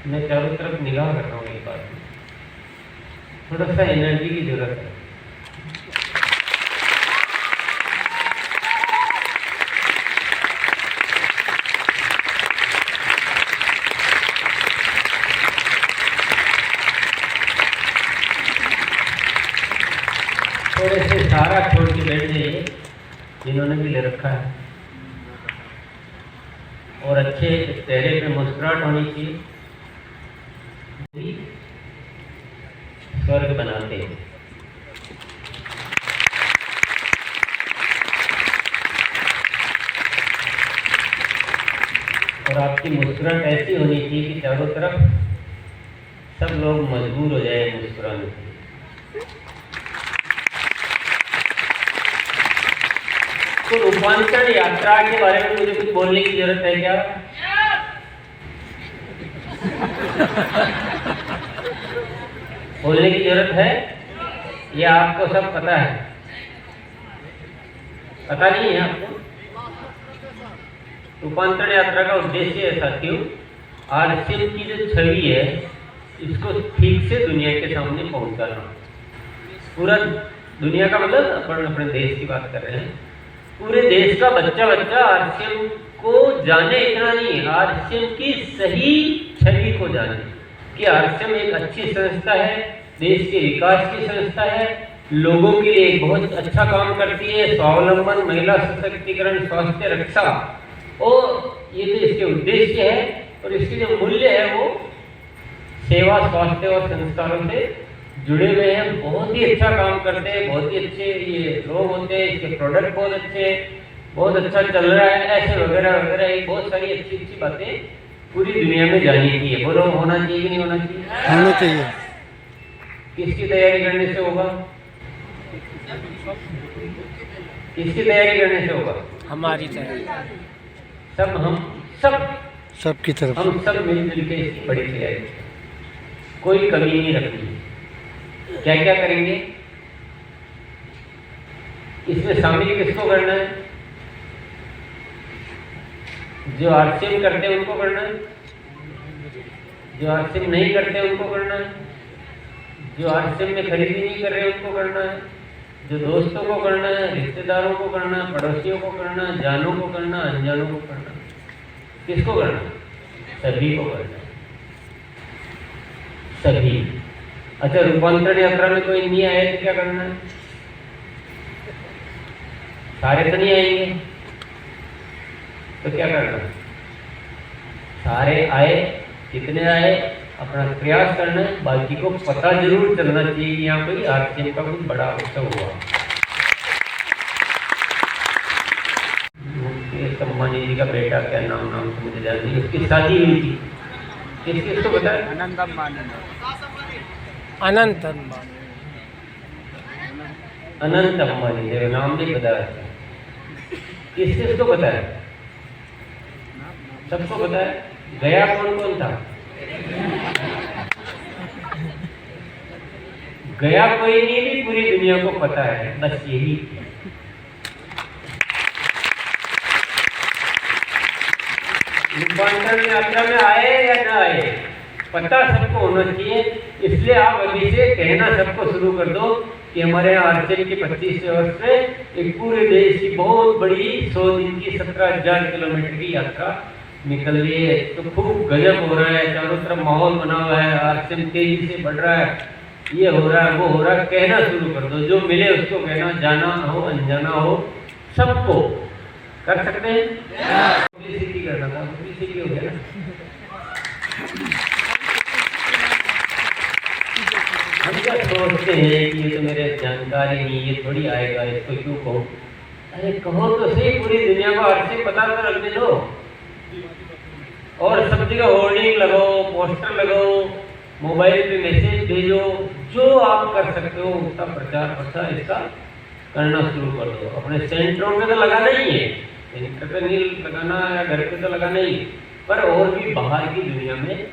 मैं चारों तरफ निगाह कर रहा हूँ, ये बात थोड़ा सा एनर्जी की जरूरत है। थोड़े से सारा छोड़ के बैठ जाइए जिन्होंने भी ले रखा है, और अच्छे चेहरे पे मुस्कुराहट होनी चाहिए। स्वर्ग बनाते हैं। और आपकी मुस्कुराहट ऐसी होनी चाहिए कि चारों तरफ सब लोग मजबूर हो जाए मुस्कुराने के। तो रूपांतर यात्रा के बारे में मुझे कुछ बोलने की जरूरत है क्या? बोलने की जरूरत है? या आपको सब पता है? पता नहीं है आपको? रूपांतर यात्रा का उद्देश्य है साथियों, आरसीएम की जो छवि है इसको ठीक से दुनिया के सामने पहुंचाना। पूरा दुनिया का मतलब अपन अपने देश की बात कर रहे हैं। पूरे देश का बच्चा बच्चा आरसीएम को जाने, इतना नहीं, आरसीएम की सही छवि को जाने कि आरसीएम एक अच्छी संस्था है, देश के विकास की संस्था है, लोगों के लिए एक बहुत अच्छा काम करती है, स्वावलंबन, महिला सशक्तिकरण, स्वास्थ्य रक्षा, और ये तो इसके उद्देश्य है। और इसके जो मूल्य है वो सेवा, स्वास्थ्य और संस्कारों से जुड़े हुए हैं। बहुत ही अच्छा काम करते हैं, बहुत ही अच्छे ये लोग होते हैं, इसके प्रोडक्ट बहुत अच्छे, बहुत अच्छा चल रहा है, ऐसे वगैरह वगैरह, ये बहुत सारी अच्छी अच्छी बातें पूरी दुनिया में जानी चाहिए। बोलो, होना चाहिए कि नहीं होना चाहिए? होना चाहिए। किसकी तैयारी करने से होगा? किसकी तैयारी करने से होगा? हमारी तैयारी, सब, हम सबकी तरफ, हम सब मिलजुल के इसकी बड़ी तैयारी, कोई कमी नहीं रखनी। क्या क्या करेंगे इसमें शामिल? किसको करना है? जो आरसीएम करते हैं उनको करना है, जो आरसीएम नहीं करते उनको करना है, जो आरसीएम में खरीदी नहीं कर रहे उनको करना है, जो दोस्तों को करना है, रिश्तेदारों को करना है, पड़ोसियों को करना है, जानों को करना, अनजानों को करना। किसको करना? सभी को करना, सभी। अच्छा, रूपांतरण यात्रा में कोई नहीं आया तो क्या करना है? सारे तो नहीं आएंगे तो क्या करना? सारे आए, कितने आए, अपना प्रयास करना है। बाकी को पता जरूर चलना चाहिए कि यहाँ कोई आरसीएम का कुछ बड़ा उत्सव हुआ। मुकेश अंबानी जी का बेटा, क्या नाम तो मुझे याद नहीं, उसकी शादी हुई थी। किसको पता है? अनंत अंबानी। अनंत अंबानी, देखो नाम नहीं पता है। किसको पता है? सबको पता है। गया कौन कौन था? गया कोई नहीं, भी पूरी दुनिया को पता है, बस यही। रूपांतरण यात्रा में आए या ना आए, पता सबको होना चाहिए। इसलिए आप अभी से कहना सबको शुरू कर दो कि हमारे यहाँ आरसीएम की 25 वर्ष में एक पूरे देश की बहुत बड़ी 100 दिन की 17,000 किलोमीटर की यात्रा निकल रही है। तो खूब गजब हो रहा है, चारों तरफ माहौल बना हुआ है, आरसीएम तेजी से बढ़ रहा है, ये हो रहा है, वो हो रहा है। कहना शुरू कर दो, जो मिले उसको कहना, जाना हो अनजाना हो, सबको कर सकते हैं। पब्लिसिटी करना था, पब्लिसिटी हो गया। हम क्या सोचते हैं कि ये तो मेरे जानकारी नहीं, ये थोड़ी आएगा, इसको क्यों कहो? अरे कहो तो सही, पूरी दुनिया को आरसीएम पता तो रखने दो। और सब जगह होर्डिंग लगाओ, पोस्टर लगाओ, मोबाइल पे मैसेज भेजो, जो आप कर सकते हो उसका प्रचार प्रसार इसका करना शुरू कर दो। अपने सेंटरों पे तो लगाना ही है, सेंटर पे नहीं लगाना या घर पे तो लगाना ही, पर और भी बाहर की दुनिया में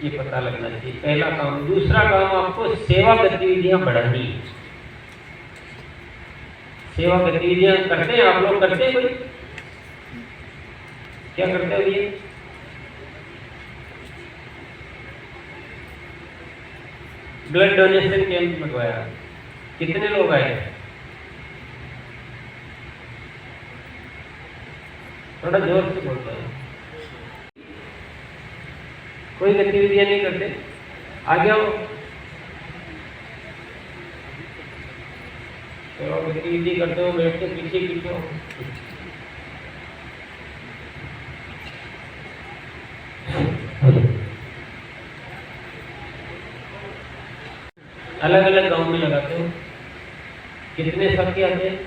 ये पता लगना चाहिए। पहला काम। दूसरा काम, आपको सेवा गतिविधियां बढ़ानी। सेवा गतिविधियां करते हैं आप लोग? करते हैं कोई? क्या करते हो ये? ब्लड डोनेशन कैंप लगवाया, कितने लोग आए? थोड़ा जोर से बोलते हैं। कोई गतिविधियां नहीं करते, आगे आओ। तो गतिविधि करते हो, बैठ के पीछे पीछे हो। अलग अलग गांव में लगाते हो, कितने साथी आते हैं?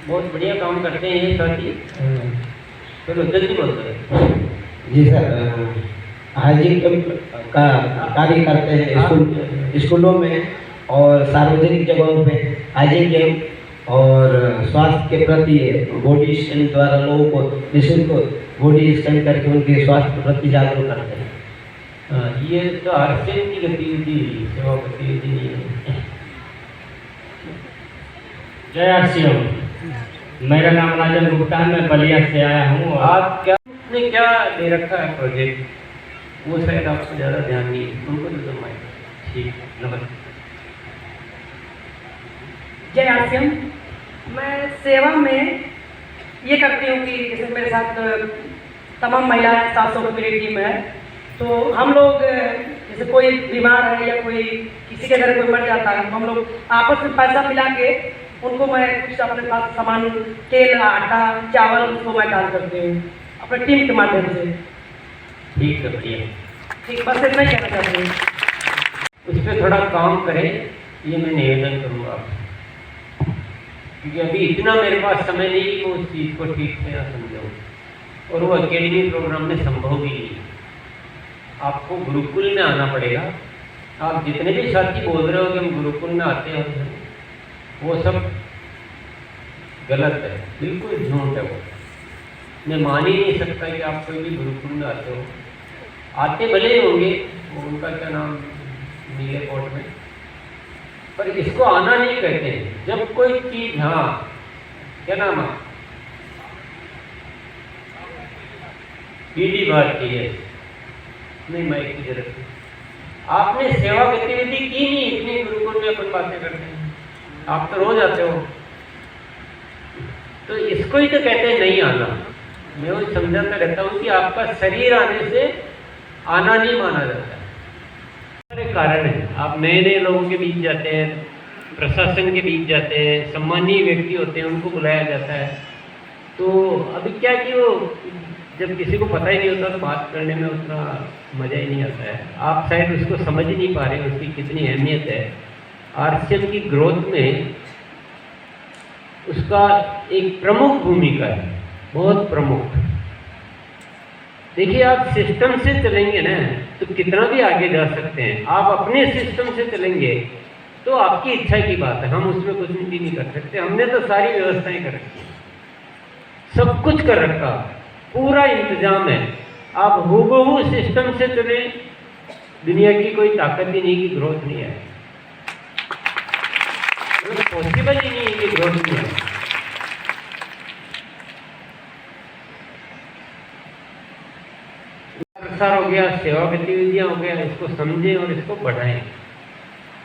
बहुत बढ़िया काम करते हैं ये साथी। चलो जल्दी बोलते हैं। जी सर, हाइजीन का कार्य करते हैं स्कूलों में और सार्वजनिक जगहों पे हाइजीन कैंप और स्वास्थ्य के प्रति बॉडी स्कैन द्वारा लोगों को निःशुल्क बॉडी स्कैन करके उनके स्वास्थ्य के प्रति जागरूक करते हैं। ये तो आरसीएम की गतिविधि, सेवा गतिविधि नहीं है। जय आरसीएम, मेरा नाम राजन गुप्ता है, मैं बलिया से आया हूँ। आप क्या ने क्या दे रखा है प्रोजेक्ट, वो शायद आपको ज़्यादा ध्यान नहीं है, उनको तो माइक। ठीक, नमस्ते। जय आरसीएम, मैं सेवा में ये करती हूँ कि जैसे मेरे साथ तमाम महिलाएं 700 की मेरी टीम है, तो हम लोग जैसे कोई बीमार है या कोई किसी के घर कोई मर जाता है, तो हम लोग आपस में पैसा मिला के उनको मैं कुछ अपने पास सामान, तेल, आटा, चावल, उसको मैं दान करती हूँ अपने टीम के माध्यम से। ठीक है, बढ़िया। ठीक, बस इतना ही कहना चाहती हूँ। उस पर थोड़ा काम करें, ये मैं निवेदन करूँगा, क्योंकि अभी इतना मेरे पास समय नहीं कि मैं उस चीज़ को ठीक से ना समझाऊँ, और वो अकेडमी प्रोग्राम में संभव भी नहीं। आपको गुरुकुल में आना पड़ेगा। आप जितने भी साथी बोल रहे हो कि हम गुरुकुल में आते हैं, वो सब गलत है, बिल्कुल झूठ है। वो मैं मान ही नहीं सकता कि आप कोई भी गुरुकुल में आते हो। आते भले ही होंगे, वो उनका क्या नाम नीले कोट में, पर इसको आना नहीं कहते हैं। जब कोई चीज, हाँ क्या नाम है, पीडी भारती है, नहीं माइक की जरूरत नहीं। आपने सेवा गतिविधि की नहीं, इतनी गुरुकुल में अपन बातें करते हैं, आप तो रोज आते हो, तो इसको ही तो कहते हैं नहीं आना। मैं वो समझाता रहता हूँ कि आपका शरीर आने से आना नहीं माना जाता है। कारण है, आप नए नए लोगों के बीच जाते हैं, प्रशासन के बीच जाते हैं, सम्मानीय व्यक्ति होते हैं, उनको बुलाया जाता है। तो अभी क्या कि वो जब किसी को पता ही नहीं होता तो बात करने में उतना मज़ा ही नहीं आता है। आप शायद उसको समझ ही नहीं पा रहे हो, उसकी कितनी अहमियत है। आरसीएम की ग्रोथ में उसका एक प्रमुख भूमिका है, बहुत प्रमुख। देखिए, आप सिस्टम से चलेंगे ना तो कितना भी आगे जा सकते हैं। आप अपने सिस्टम से चलेंगे तो आपकी इच्छा की बात है, हम उसमें कुछ भी नहीं कर सकते। हमने तो सारी व्यवस्थाएं कर रखी, सब कुछ कर रखा, पूरा इंतजाम है। आप हूबहू सिस्टम से चले, दुनिया की कोई ताकत ही नहीं कि ग्रोथ नहीं है, पॉसिबल ही नहीं है कि ग्रोथ नहीं है। प्रसार हो गया, सेवा गतिविधियां हो गया, इसको समझें और इसको बढ़ाएं।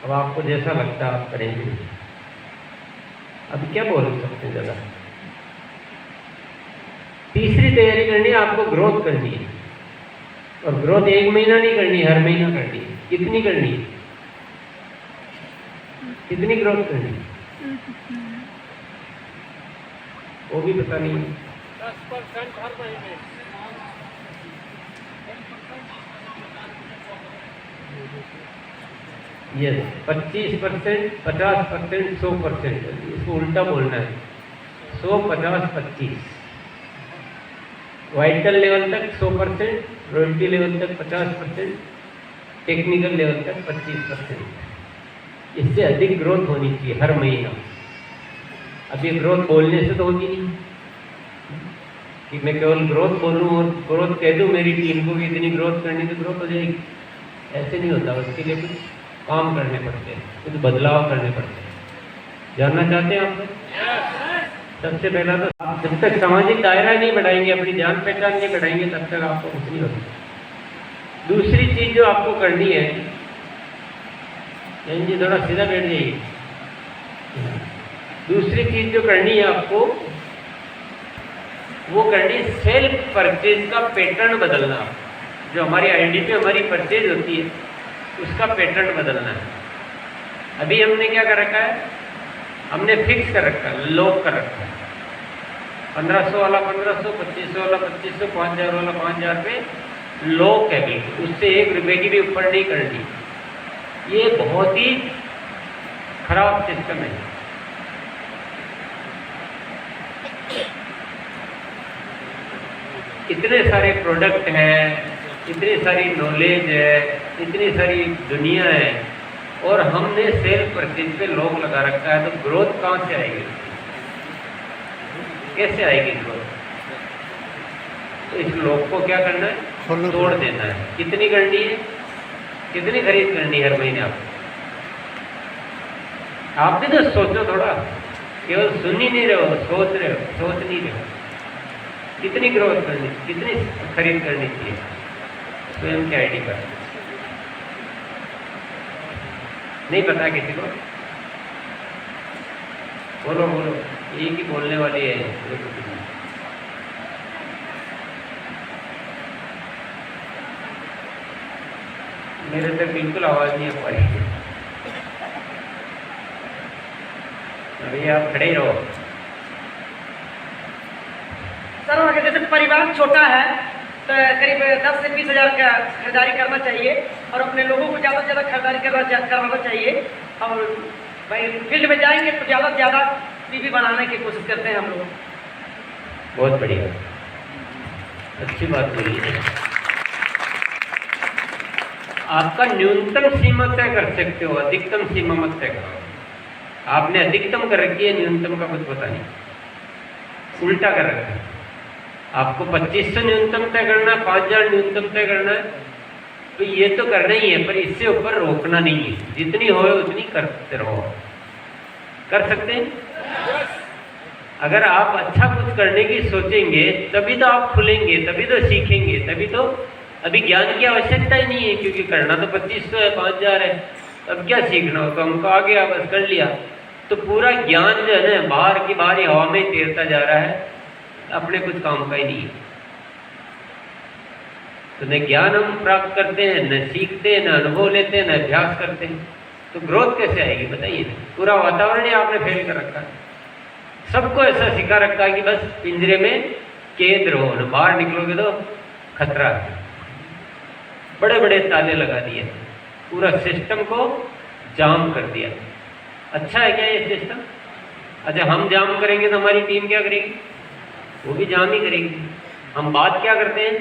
अब आपको जैसा लगता है आप करेंगे। अभी क्या बोल सकते हैं ज़्यादा। तीसरी तैयारी करनी है, आपको ग्रोथ करनी है, और ग्रोथ 1 महीना नहीं करनी, हर महीना करनी है। कितनी करनी है, कितनी ग्रोथ करनी है वो भी पता नहीं है। 10% हर महीने। यस, 25%, 50%, 100%, इसको उल्टा बोलना है। 100, 50, 25। वाइटल लेवल तक 100%, रॉयल्टी लेवल तक 50%, टेक्निकल लेवल तक 25%। इससे अधिक ग्रोथ होनी चाहिए हर महीना। अभी ग्रोथ बोलने से तो होगी नहीं कि मैं केवल ग्रोथ बोलूँ और ग्रोथ कह दूँ मेरी टीम को कि इतनी ग्रोथ करनी तो ग्रोथ हो जाएगी, ऐसे नहीं होता। उसके लिए कुछ काम करने पड़ते हैं, कुछ बदलाव करने पड़ते हैं। जानना चाहते हैं आप? सबसे पहला तो आप जब तक सामाजिक दायरा नहीं बढ़ाएंगे, अपनी जान पहचान नहीं बढ़ाएंगे, तब तक आपको कुछ नहीं होगा। दूसरी चीज जो आपको करनी है, जैन जी थोड़ा सीधा बैठ जाइए। दूसरी चीज जो करनी है आपको, वो करनी सेल्फ परचेज का पैटर्न बदलना। जो हमारी आईडी पे हमारी परचेज होती है, उसका पैटर्न बदलना है। अभी हमने क्या कर रखा है, हमने फिक्स कर रखा है, लॉक कर रखा है। 1500 वाला 1500, 2500 वाला 2500, 5000 वाला 5000 पे लॉक है बिल्कुल, उससे 1 रुपये की भी ऊपर नहीं करनी। ये बहुत ही खराब सिस्टम है। इतने सारे प्रोडक्ट हैं, इतनी सारी नॉलेज है, इतनी सारी दुनिया है, और हमने सेल्फ परचेज पे लॉक लगा रखा है, तो ग्रोथ कहाँ से आएगी? कैसे आएगी ग्रोथ? तो इस लॉक को क्या करना है? तोड़ देना है। कितनी करनी है? कितनी खरीद करनी है हर महीने आपको? आप भी तो सोचो थोड़ा, केवल सुन ही नहीं रहे हो, सोच रहे हो, सोच नहीं रहे हो। कितनी ग्रोथ करनी, कितनी खरीद करनी चाहिए स्वयं के आईडी पर? नहीं पता किसी को? बोलो बोलो, एक ही बोलने वाली है। मेरे तक बिल्कुल आवाज नहीं आ पाई। अभी आप खड़े ही रहो। सर, अगर जैसे परिवार छोटा है तो करीब 10 से 20 हज़ार का खरीदारी करना चाहिए, और अपने लोगों को ज़्यादा से ज़्यादा खरीदारी करवाना चाहिए। और भाई फील्ड में जाएंगे तो ज़्यादा से ज़्यादा पीवी बनाने की कोशिश करते हैं हम लोग। बहुत बढ़िया, अच्छी बात बोली है। आपका न्यूनतम सीमा तय कर सकते हो, अधिकतम सीमा मत तय करो। आपने अधिकतम कर रखी है, न्यूनतम का कुछ पता नहीं, उल्टा कर रखा है। आपको 2500 न्यूनतम तय करना है, 5000 न्यूनतम तय करना है, तो ये तो करना ही है, पर इससे ऊपर रोकना नहीं है। जितनी हो उतनी करते रहो। कर सकते हैं? अगर आप अच्छा कुछ करने की सोचेंगे तभी तो आप खुलेंगे, तभी तो सीखेंगे, तभी तो। अभी ज्ञान की आवश्यकता ही नहीं है, क्योंकि करना तो 2500 है, 5000 है, अब क्या सीखना हो? तो हमको आ गया, बस कर लिया। तो पूरा ज्ञान जो है ना, बाहर की बाहर ही हवा में तैरता जा रहा है, अपने कुछ काम का ही नहीं है। तो न ज्ञान हम प्राप्त करते हैं, न सीखते हैं, न अनुभव लेते हैं, न अभ्यास करते हैं, तो ग्रोथ कैसे आएगी बताइए? पूरा वातावरण ही आपने फेल कर रखा है। सबको ऐसा सिखा रखा है कि बस पिंजरे में कैद रहो, न बाहर निकलोगे तो खतरा है। बड़े बड़े ताले लगा दिए, पूरा सिस्टम को जाम कर दिया। अच्छा है क्या ये सिस्टम? अच्छा, हम जाम करेंगे तो हमारी टीम क्या करेगी? वो भी जाम ही करेगी। हम बात क्या करते हैं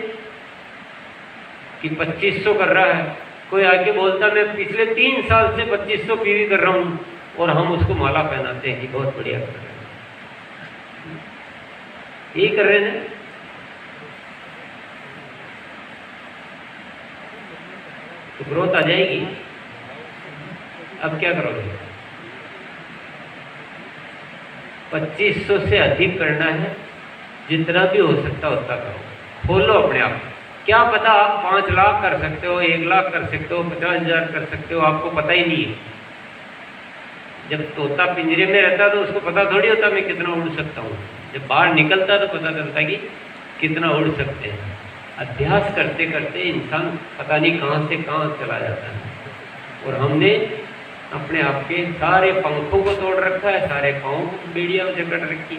कि 2500 कर रहा है, कोई आके बोलता मैं पिछले 3 साल से 2500 पीवी कर रहा हूँ, और हम उसको माला पहनाते हैं कि बहुत बढ़िया कर रहे हैं। यही कर रहे हैं। तो ग्रोथ आ जाएगी। अब क्या करोगे? 2500 से अधिक करना है, जितना भी हो सकता उतना करो। खोलो अपने आप। क्या पता आप 5 लाख कर सकते हो, 1 लाख कर सकते हो, 50,000 कर सकते हो, आपको पता ही नहीं है। जब तोता पिंजरे में रहता तो उसको पता थोड़ी होता मैं कितना उड़ सकता हूँ। जब बाहर निकलता तो पता चलता कि कितना उड़ सकते हैं। अभ्यास करते करते इंसान पता नहीं कहाँ से कहाँ चला जाता है। और हमने अपने आप के सारे पंखों को तोड़ रखा है, सारे पाँवों को बेड़िया में जकड़ रखी।